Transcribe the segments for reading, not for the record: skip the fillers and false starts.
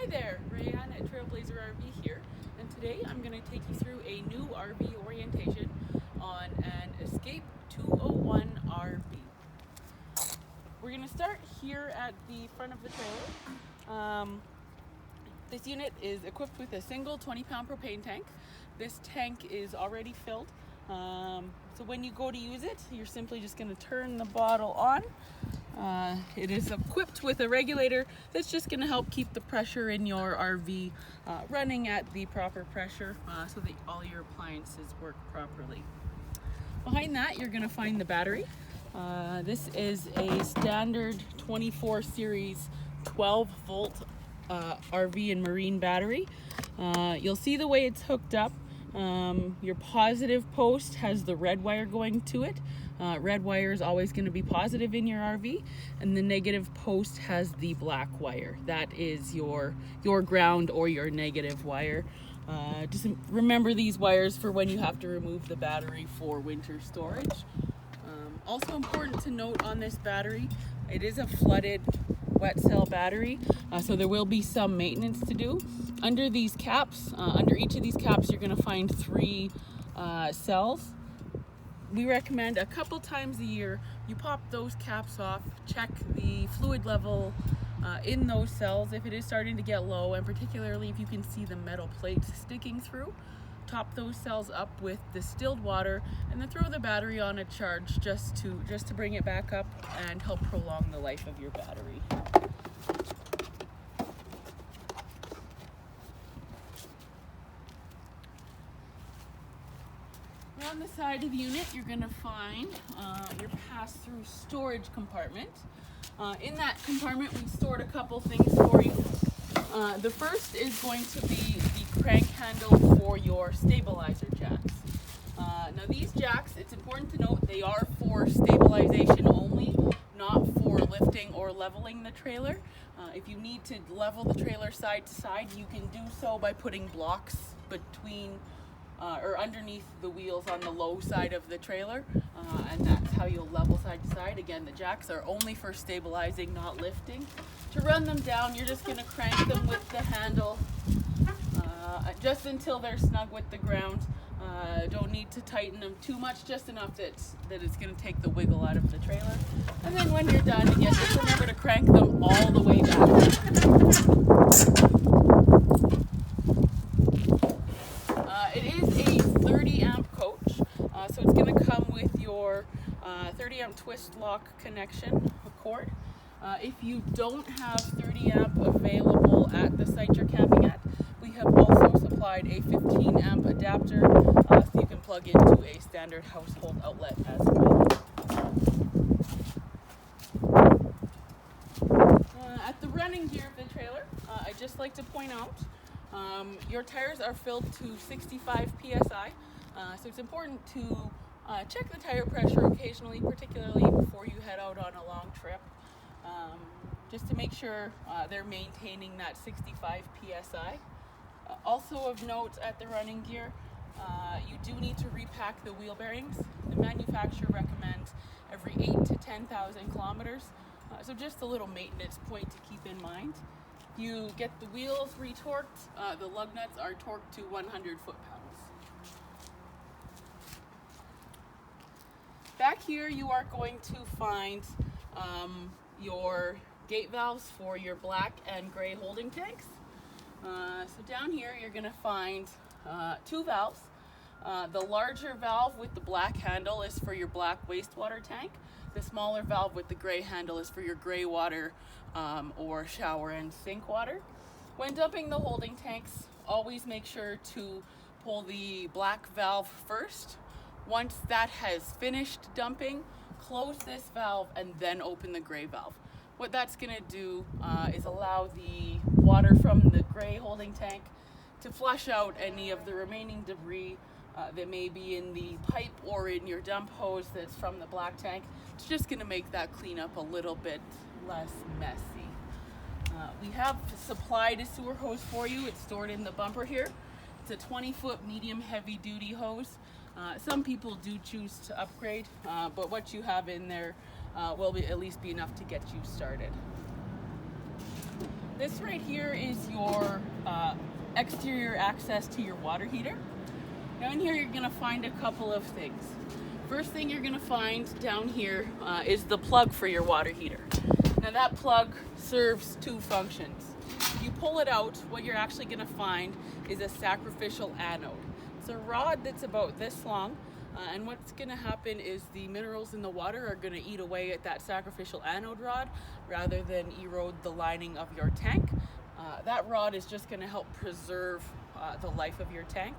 Hi there, Rayanne at Trailblazer RV here, and today I'm going to take you through a new RV orientation on an Escape 201 RV. We're going to start here at the front of the trailer. This unit is equipped with a single 20-pound propane tank. This tank is already filled, so when you go to use it, you're simply just going to turn the bottle on. It is equipped with a regulator that's just going to help keep the pressure in your RV running at the proper pressure so that all your appliances work properly. Behind that, you're going to find the battery. This is a standard 24 series 12 volt RV and marine battery. You'll see the way it's hooked up. Your positive post has the red wire going to it. Red wire is always going to be positive in your RV, and the negative post has the black wire. That is your ground or your negative wire. Just remember these wires for when you have to remove the battery for winter storage. Also important to note on this battery, it is a flooded wet cell battery, so there will be some maintenance to do. Under these caps, under each of these caps, you're going to find 3 cells. We recommend a couple times a year you pop those caps off, check the fluid level in those cells. If it is starting to get low, and particularly if you can see the metal plates sticking through, top those cells up with distilled water and then throw the battery on a charge just to bring it back up and help prolong the life of your battery. On the side of the unit, you're going to find your pass-through storage compartment. In that compartment, we've stored a couple things for you. The first is going to be the crank handle for your stabilizer jacks. Now these jacks, it's important to note, they are for stabilization only, not for lifting or leveling the trailer. If you need to level the trailer side to side, you can do so by putting blocks between or underneath the wheels on the low side of the trailer, and that's how you'll level side to side. Again, the jacks are only for stabilizing, not lifting. To run them down, you're just going to crank them with the handle just until they're snug with the ground. Don't need to tighten them too much, just enough that it's going to take the wiggle out of the trailer. And then when you're done, again, just remember to crank them all the way back. It is a 30 amp coach, so it's going to come with your 30 amp twist lock connection cord. If you don't have 30 amp available at the site you're camping at, we have also supplied a 15 amp adapter so you can plug into a standard household outlet as well. At the running gear of the trailer, I'd just like to point out your tires are filled to 65 psi, so it's important to check the tire pressure occasionally, particularly before you head out on a long trip, just to make sure they're maintaining that 65 psi. Also of note at the running gear, you do need to repack the wheel bearings. The manufacturer recommends every 8 to 10,000 kilometers, so just a little maintenance point to keep in mind. You get the wheels retorqued, the lug nuts are torqued to 100 foot-pounds. Back here you are going to find your gate valves for your black and gray holding tanks. So down here you're going to find 2 valves. The larger valve with the black handle is for your black wastewater tank. The smaller valve with the gray handle is for your gray water or shower and sink water. When dumping the holding tanks, always make sure to pull the black valve first. Once that has finished dumping, close this valve and then open the gray valve. What that's going to do is allow the water from the gray holding tank to flush out any of the remaining debris that may be in the pipe or in your dump hose that's from the black tank. It's just going to make that cleanup a little bit less messy. We have supplied a sewer hose for you. It's stored in the bumper here. It's a 20-foot medium heavy duty hose. Some people do choose to upgrade, but what you have in there will at least be enough to get you started. This right here is your exterior access to your water heater. Now in here you're going to find a couple of things. First thing you're going to find down here is the plug for your water heater. Now that plug serves two functions. If you pull it out, what you're actually going to find is a sacrificial anode. It's a rod that's about this long, and what's going to happen is the minerals in the water are going to eat away at that sacrificial anode rod rather than erode the lining of your tank. That rod is just going to help preserve the life of your tank.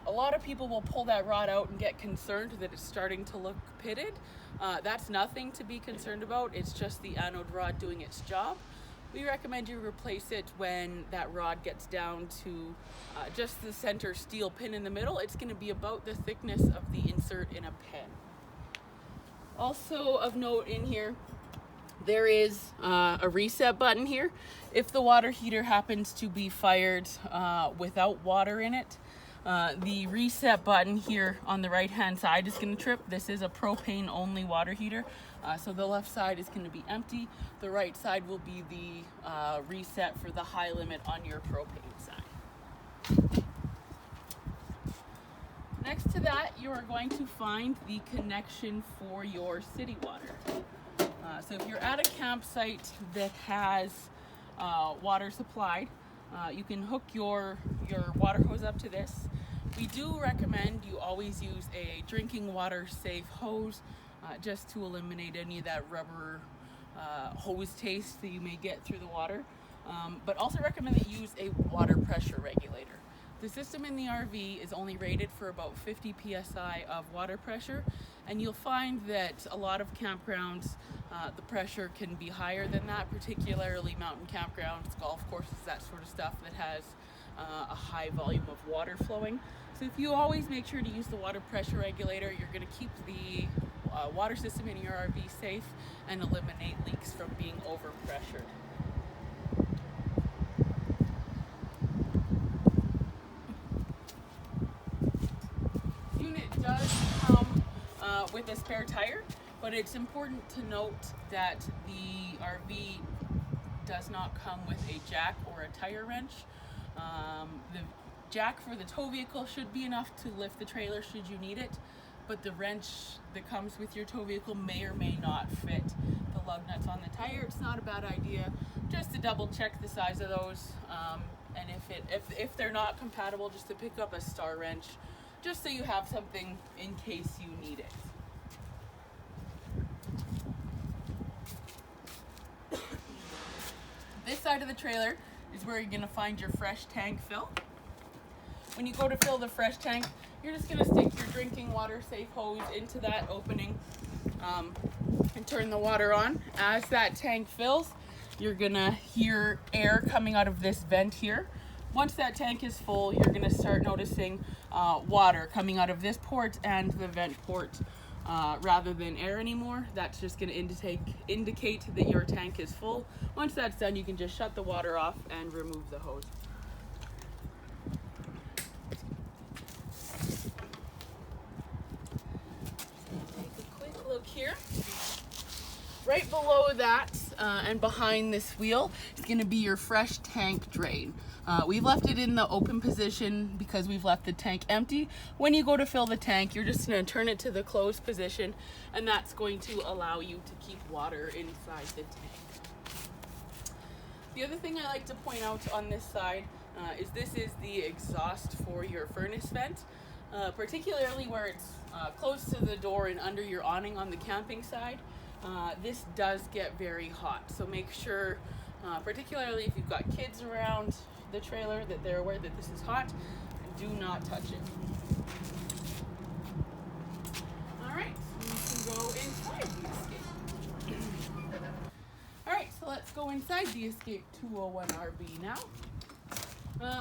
A lot of people will pull that rod out and get concerned that it's starting to look pitted. That's nothing to be concerned about. It's just the anode rod doing its job. We recommend you replace it when that rod gets down to just the center steel pin in the middle. It's going to be about the thickness of the insert in a pen. Also of note in here, there is a reset button here. If the water heater happens to be fired without water in it, the reset button here on the right hand side is going to trip. This is a propane only water heater, so the left side is going to be empty. The right side will be the reset for the high limit on your propane side. Next to that, you are going to find the connection for your city water. So if you're at a campsite that has water supplied, you can hook your water hose up to this. We do recommend you always use a drinking water safe hose just to eliminate any of that rubber hose taste that you may get through the water. But also recommend that you use a water pressure regulator. The system in the RV is only rated for about 50 psi of water pressure, and you'll find that a lot of campgrounds, the pressure can be higher than that, particularly mountain campgrounds, golf courses, that sort of stuff that has a high volume of water flowing. So if you always make sure to use the water pressure regulator, you're going to keep the water system in your RV safe and eliminate leaks from being overpressured. Does come with a spare tire, but it's important to note that the RV does not come with a jack or a tire wrench. The jack for the tow vehicle should be enough to lift the trailer should you need it, but the wrench that comes with your tow vehicle may or may not fit the lug nuts on the tire. It's not a bad idea just to double check the size of those, and if they're not compatible, just to pick up a star wrench just so you have something in case you need it. This side of the trailer is where you're going to find your fresh tank fill. When you go to fill the fresh tank, you're just going to stick your drinking water safe hose into that opening and turn the water on. As that tank fills, you're going to hear air coming out of this vent here. Once that tank is full, you're going to start noticing water coming out of this port and the vent port rather than air anymore. That's just going to indicate that your tank is full. Once that's done, you can just shut the water off and remove the hose. Take a quick look here. Right below that and behind this wheel is going to be your fresh tank drain. We've left it in the open position because we've left the tank empty. When you go to fill the tank, you're just going to turn it to the closed position, and that's going to allow you to keep water inside the tank. The other thing I like to point out on this side is this is the exhaust for your furnace vent, particularly where it's close to the door and under your awning on the camping side. This does get very hot, so make sure, particularly if you've got kids around the trailer, that they're aware that this is hot, and do not touch it. Alright, so we can go inside the Escape. Alright, so let's go inside the Escape 201 RV now.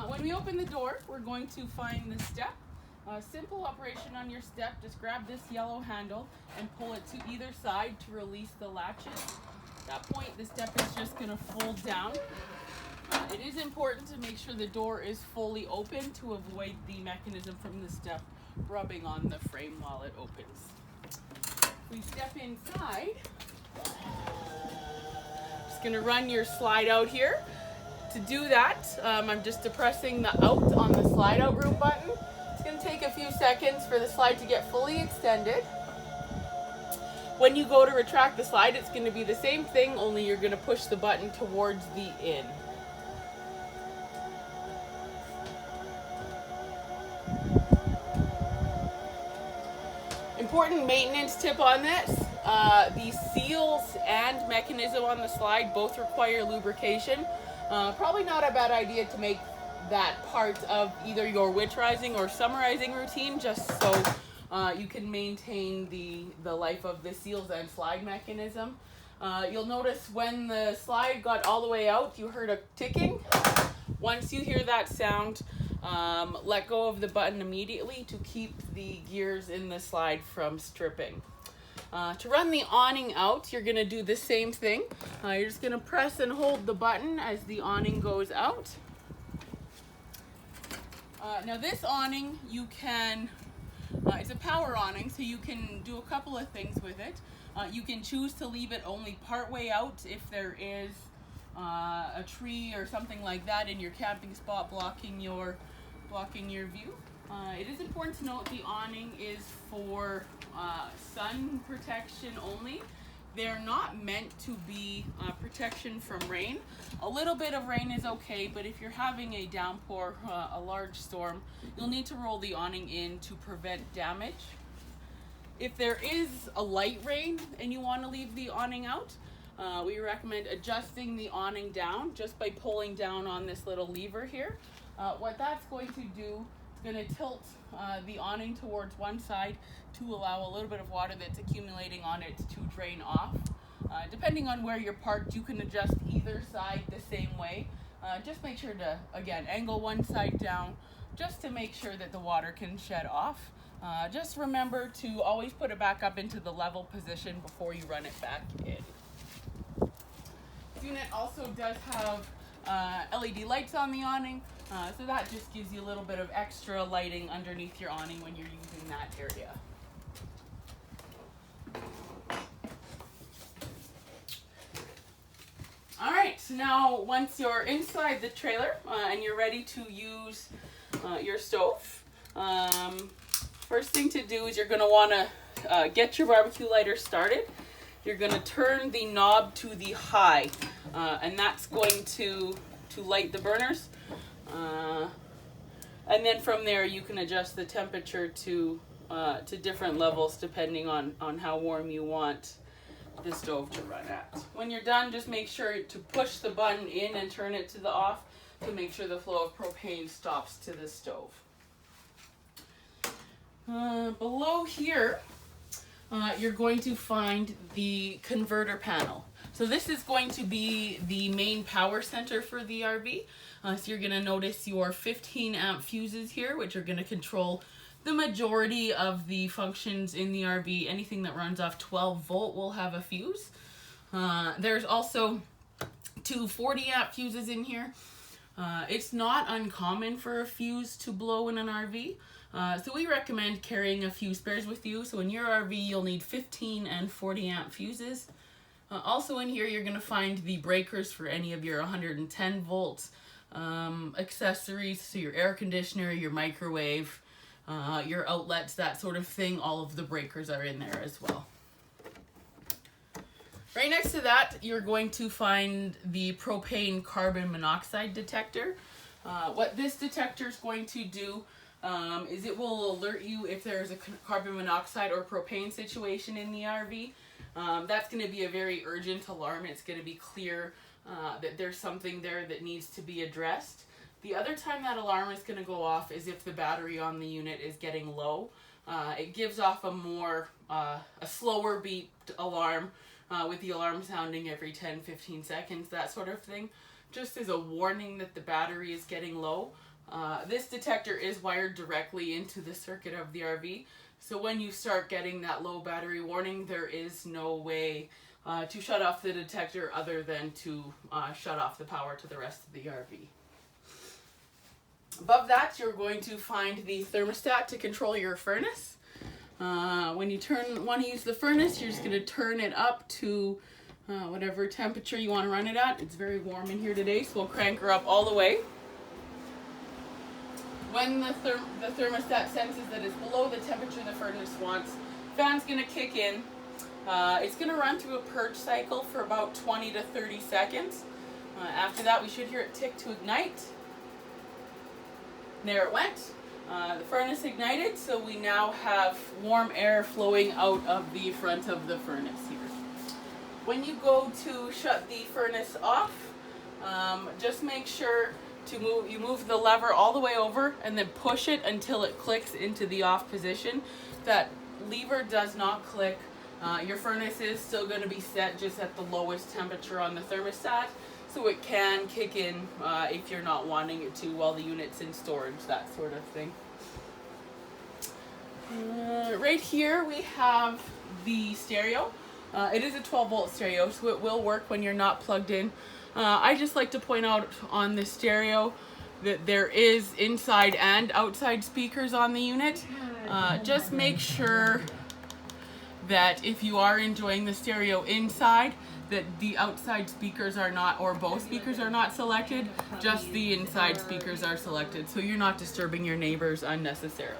When we open the door, we're going to find the step. Simple operation on your step, just grab this yellow handle and pull it to either side to release the latches. At that point, the step is just going to fold down. It is important to make sure the door is fully open to avoid the mechanism from the step rubbing on the frame while it opens. We step inside. just going to run your slide out here. To do that, I'm just depressing the out on the slide out room button. It's going to take a few seconds for the slide to get fully extended. When you go to retract the slide, it's going to be the same thing, only you're going to push the button towards the in. Important maintenance tip on this, the seals and mechanism on the slide both require lubrication. Probably not a bad idea to make that part of either your winterizing or summerizing routine, just so you can maintain the life of the seals and slide mechanism. You'll notice when the slide got all the way out, you heard a ticking. Once you hear that sound, let go of the button immediately to keep the gears in the slide from stripping. To run the awning out, you're going to do the same thing. You're just going to press and hold the button as the awning goes out. Now this awning, you can, it's a power awning, so you can do a couple of things with it. You can choose to leave it only part way out if there is a tree or something like that in your camping spot blocking your view. It is important to note the awning is for sun protection only. They're not meant to be protection from rain. A little bit of rain is okay, but if you're having a downpour, a large storm, you'll need to roll the awning in to prevent damage. If there is a light rain and you want to leave the awning out, we recommend adjusting the awning down just by pulling down on this little lever here. What that's going to do is going to tilt the awning towards one side to allow a little bit of water that's accumulating on it to drain off. Depending on where you're parked, you can adjust either side the same way. Just make sure to, again, angle one side down just to make sure that the water can shed off. Just remember to always put it back up into the level position before you run it back in. This unit also does have LED lights on the awning, so that just gives you a little bit of extra lighting underneath your awning when you're using that area. Alright, so now once you're inside the trailer and you're ready to use your stove, first thing to do is you're going to want to get your barbecue lighter started. You're going to turn the knob to the high, and that's going to light the burners. And then from there you can adjust the temperature to different levels depending on how warm you want the stove to run at. When you're done, just make sure to push the button in and turn it to the off to make sure the flow of propane stops to the stove. Below here, you're going to find the converter panel. So this is going to be the main power center for the RV. So you're going to notice your 15 amp fuses here, which are going to control the majority of the functions in the RV. Anything that runs off 12 volt will have a fuse. There's also two 40 amp fuses in here. It's not uncommon for a fuse to blow in an RV. So we recommend carrying a few spares with you. So in your RV, you'll need 15 and 40 amp fuses. Also in here, you're going to find the breakers for any of your 110 volts accessories. So your air conditioner, your microwave, your outlets, that sort of thing. All of the breakers are in there as well. Right next to that, you're going to find the propane carbon monoxide detector. What this detector is going to do is it will alert you if there's a carbon monoxide or propane situation in the RV. That's going to be a very urgent alarm. It's going to be clear that there's something there that needs to be addressed. The other time that alarm is going to go off is if the battery on the unit is getting low. It gives off a slower beep alarm with the alarm sounding every 10-15 seconds, that sort of thing, just as a warning that the battery is getting low. This detector is wired directly into the circuit of the RV, so when you start getting that low battery warning, there is no way to shut off the detector other than to shut off the power to the rest of the RV. Above that, you're going to find the thermostat to control your furnace. When you want to use the furnace, you're just going to turn it up to whatever temperature you want to run it at. It's very warm in here today, so we'll crank her up all the way. When the thermostat senses that it's below the temperature the furnace wants, fan's going to kick in. It's going to run through a purge cycle for about 20 to 30 seconds. After that, we should hear it tick to ignite. There it went. The furnace ignited, so we now have warm air flowing out of the front of the furnace here. When you go to shut the furnace off, just make sure to move the lever all the way over and then push it until it clicks into the off position. That lever does not click. Your furnace is still going to be set just at the lowest temperature on the thermostat, so it can kick in if you're not wanting it to while the unit's in storage, that sort of thing. Right here we have the stereo. It is a 12-volt stereo, so it will work when you're not plugged in. I just like to point out on the stereo that there is inside and outside speakers on the unit. Just make sure that if you are enjoying the stereo inside, that the outside speakers are not, or both speakers are not selected, just the inside speakers are selected, so you're not disturbing your neighbors unnecessarily.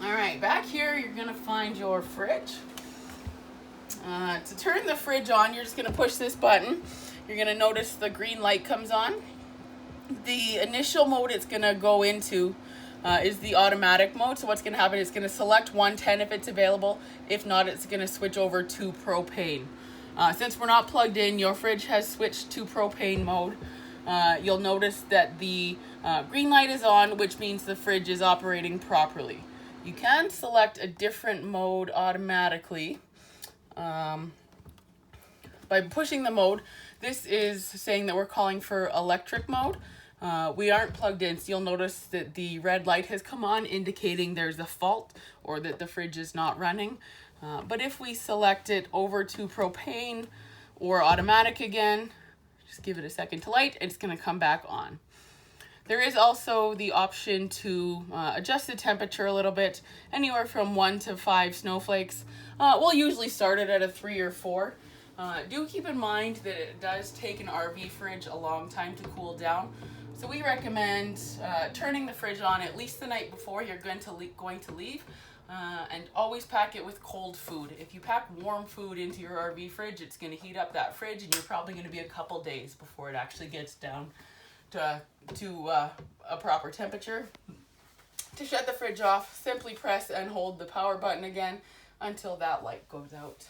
Alright, back here you're going to find your fridge. To turn the fridge on, you're just going to push this button. You're going to notice the green light comes on. The initial mode it's going to go into is the automatic mode. So what's going to happen is it's going to select 110 if it's available. If not, it's going to switch over to propane. Since we're not plugged in, your fridge has switched to propane mode. You'll notice that the green light is on, which means the fridge is operating properly. You can select a different mode automatically by pushing the mode. This is saying that we're calling for electric mode. We aren't plugged in, so you'll notice that the red light has come on, indicating there's a fault or that the fridge is not running. But if we select it over to propane or automatic again, just give it a second to light, and it's going to come back on. There is also the option to adjust the temperature a little bit, anywhere from 1 to 5 snowflakes. We'll usually start it at a 3 or 4. Do keep in mind that it does take an RV fridge a long time to cool down. So we recommend turning the fridge on at least the night before you're going to leave, and always pack it with cold food. If you pack warm food into your RV fridge, it's going to heat up that fridge, and you're probably going to be a couple days before it actually gets down to a proper temperature. To shut the fridge off, simply press and hold the power button again until that light goes out.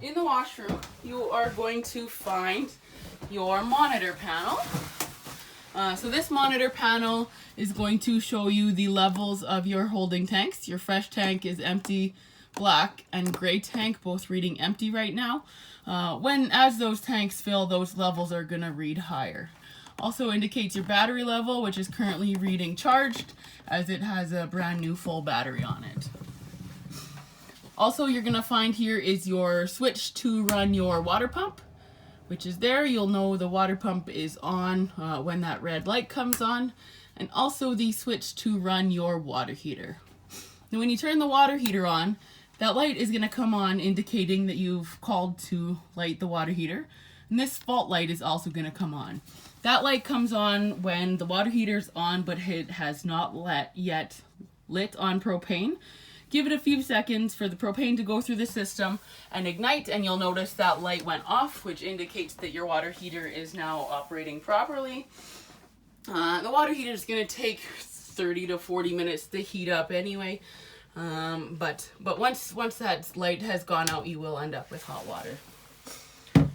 In the washroom, you are going to find your monitor panel. So this monitor panel is going to show you the levels of your holding tanks. Your fresh tank is empty, black and gray tank, both reading empty right now. As those tanks fill, those levels are going to read higher. Also indicates your battery level, which is currently reading charged, as it has a brand new full battery on it. Also, you're going to find here is your switch to run your water pump, which is there. You'll know the water pump is on when that red light comes on, and also the switch to run your water heater. Now, when you turn the water heater on, that light is going to come on, indicating that you've called to light the water heater, and this fault light is also going to come on. That light comes on when the water heater's on, but it has not yet lit on propane. Give it a few seconds for the propane to go through the system and ignite, and you'll notice that light went off, which indicates that your water heater is now operating properly. The water heater is going to take 30 to 40 minutes to heat up anyway, but once that light has gone out, you will end up with hot water.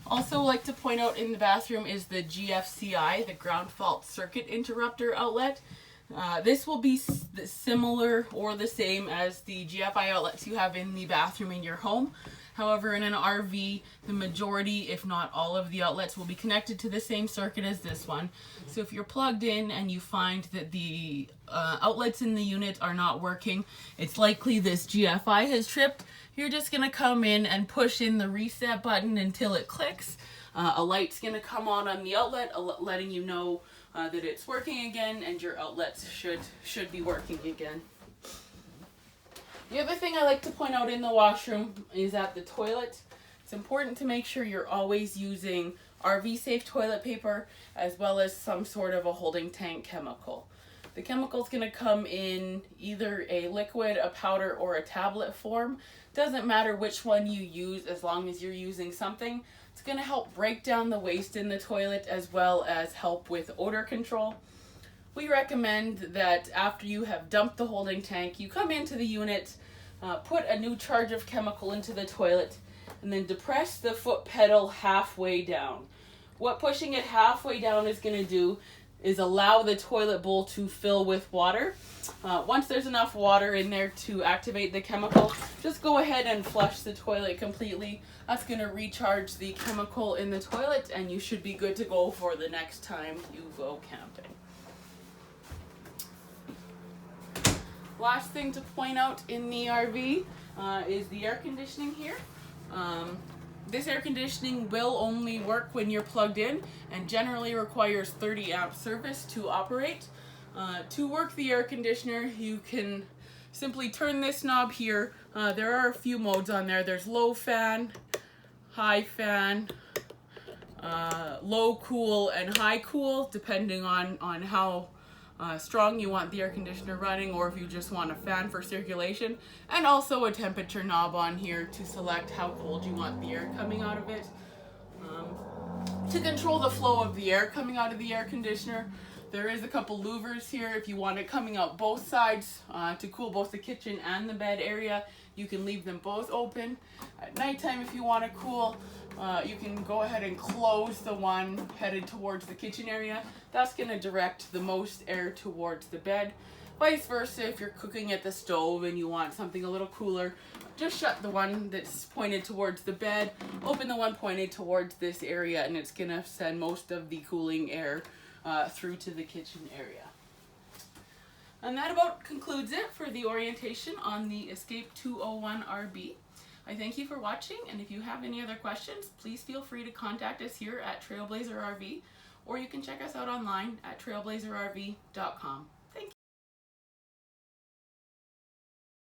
Also like to point out in the bathroom is the GFCI, the ground fault circuit interrupter outlet. This will be similar or the same as the GFI outlets you have in the bathroom in your home. However, in an RV, the majority, if not all of the outlets, will be connected to the same circuit as this one. So if you're plugged in and you find that the outlets in the unit are not working, it's likely this GFI has tripped. You're just going to come in and push in the reset button until it clicks. A light's going to come on the outlet, letting you know that it's working again, and your outlets should be working again. The other thing I like to point out in the washroom is at the toilet. It's important to make sure you're always using RV safe toilet paper as well as some sort of a holding tank chemical. The chemical is going to come in either a liquid, a powder, or a tablet form. Doesn't matter which one you use as long as you're using something. It's going to help break down the waste in the toilet as well as help with odor control. We recommend that after you have dumped the holding tank, you come into the unit, put a new charge of chemical into the toilet, and then depress the foot pedal halfway down. What pushing it halfway down is going to do is allow the toilet bowl to fill with water. Once there's enough water in there to activate the chemical, just go ahead and flush the toilet completely. That's going to recharge the chemical in the toilet, and you should be good to go for the next time you go camping. Last thing to point out in the RV is the air conditioning here. This air conditioning will only work when you're plugged in and generally requires 30 amp service to operate. To work the air conditioner, you can simply turn this knob here. There are a few modes on there. There's low fan, high fan, low cool, and high cool, depending on how strong you want the air conditioner running, or if you just want a fan for circulation, and also a temperature knob on here to select how cold you want the air coming out of it. To control the flow of the air coming out of the air conditioner, there is a couple louvers here. If you want it coming out both sides to cool both the kitchen and the bed area, you can leave them both open. At nighttime, if you want to cool, you can go ahead and close the one headed towards the kitchen area. That's going to direct the most air towards the bed. Vice versa, if you're cooking at the stove and you want something a little cooler, just shut the one that's pointed towards the bed, open the one pointed towards this area, and it's going to send most of the cooling air through to the kitchen area. And that about concludes it for the orientation on the Escape 201 RB. I thank you for watching, and if you have any other questions, please feel free to contact us here at Trailblazer RV, or you can check us out online at trailblazerrv.com.